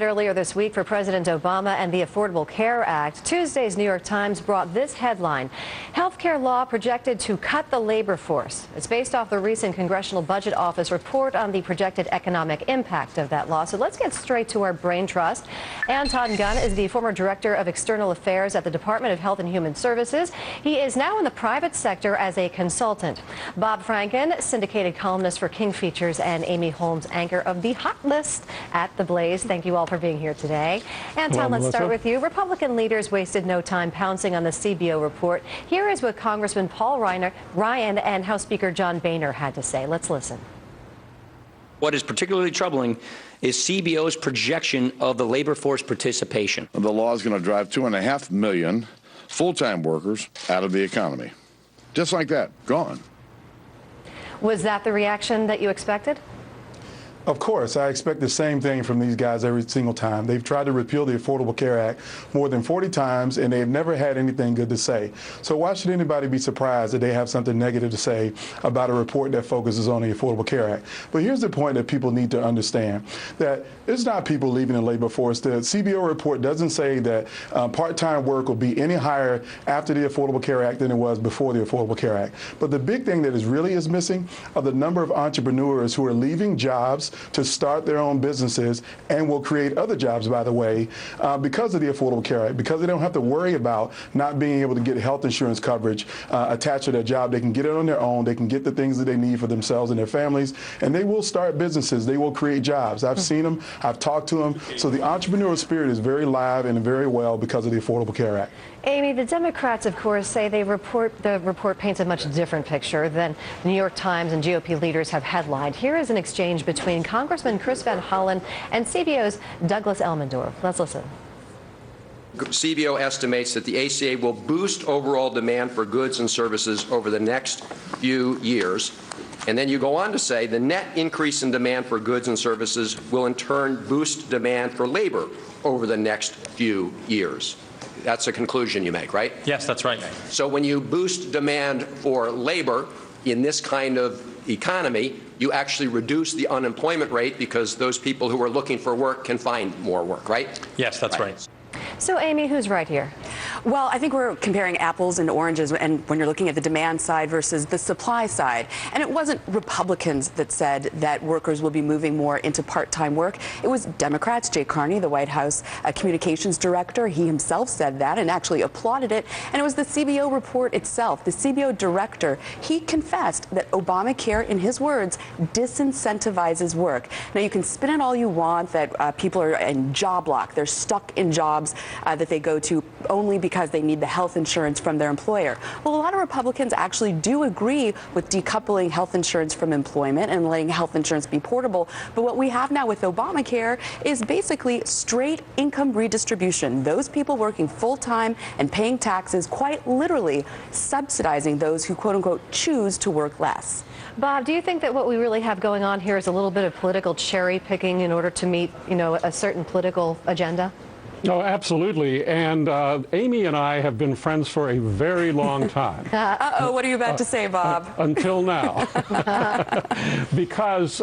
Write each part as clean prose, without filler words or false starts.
Earlier this week for President Obama and the Affordable Care Act, Tuesday's New York Times brought this headline: healthcare law projected to cut the labor force. It's based off the recent Congressional Budget Office report on the projected economic impact of that law. So let's get straight to our Braintrust. Anton Gunn is the former Director of External Affairs at the Department of Health and Human Services. He is now in the private sector as a consultant. Bob Franken, syndicated columnist for King Features, and Amy Holmes, anchor of the Hot List at The Blaze. Thank you all for being here today. Anton, let's start with you. Republican leaders wasted no time pouncing on the CBO report. Here is what Congressman Paul Ryan and House Speaker John Boehner had to say. Let's listen. What is particularly troubling is CBO's projection of the labor force participation. The law is going to drive 2.5 million full-time workers out of the economy. Just like that, gone. Was that the reaction that you expected? Of course, I expect the same thing from these guys every single time. They've tried to repeal the Affordable Care Act more than 40 times, and they've never had anything good to say. So why should anybody be surprised that they have something negative to say about a report that focuses on the Affordable Care Act? But here's the point that people need to understand, that it's not people leaving the labor force. The CBO report doesn't say that part-time work will be any higher after the Affordable Care Act than it was before the Affordable Care Act. But the big thing that really is missing are the number of entrepreneurs who are leaving jobs to start their own businesses and will create other jobs, by the way, because of the Affordable Care Act, because they don't have to worry about not being able to get health insurance coverage attached to their job. They can get it on their own. They can get the things that they need for themselves and their families, and they will start businesses. They will create jobs. I've seen them. I've talked to them. So the entrepreneurial spirit is very live and very well because of the Affordable Care Act. Amy, the Democrats, of course, say the report paints a much different picture than the New York Times and GOP leaders have headlined. Here is an exchange between Congressman Chris Van Hollen and CBO's Douglas Elmendorf. Let's listen. CBO estimates that the ACA will boost overall demand for goods and services over the next few years. And then you go on to say the net increase in demand for goods and services will in turn boost demand for labor over the next few years. That's a conclusion you make, right? Yes, that's right. So when you boost demand for labor in this kind of economy, you actually reduce the unemployment rate because those people who are looking for work can find more work, right? Yes, that's right. So, Amy, who's right here? Well, I think we're comparing apples and oranges, and when you're looking at the demand side versus the supply side. And it wasn't Republicans that said that workers will be moving more into part-time work. It was Democrats. Jay Carney, the White House communications director, he himself said that and actually applauded it. And it was the CBO report itself. The CBO director, he confessed that Obamacare, in his words, disincentivizes work. Now, you can spin it all you want that people are in job lock. They're stuck in jobs that they go to only because they need the health insurance from their employer. Well, a lot of Republicans actually do agree with decoupling health insurance from employment and letting health insurance be portable. But what we have now with Obamacare is basically straight income redistribution. Those people working full-time and paying taxes, quite literally subsidizing those who, quote unquote, choose to work less. Bob, do you think that what we really have going on here is a little bit of political cherry picking in order to meet, a certain political agenda? No, absolutely. And Amy and I have been friends for a very long time. Uh-oh, what are you about to say, Bob? Until now. Because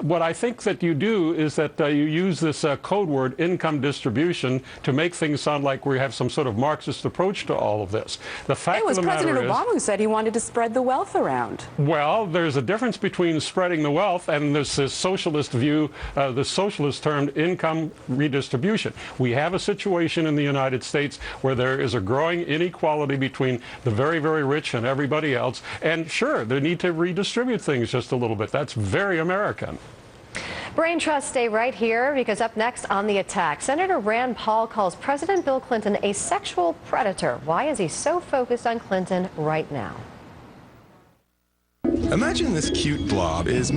what I think that you do is that you use this code word, income distribution, to make things sound like we have some sort of Marxist approach to all of this. The fact It was of the President matter Obama who said he wanted to spread the wealth around. Well, there's a difference between spreading the wealth and this socialist view, the socialist termed income redistribution. We have a situation in the United States where there is a growing inequality between the very, very rich and everybody else. And sure, they need to redistribute things just a little bit. That's very American. Braintrust, stay right here, because up next on The Attack, Senator Rand Paul calls President Bill Clinton a sexual predator. Why is he so focused on Clinton right now? Imagine this cute blob is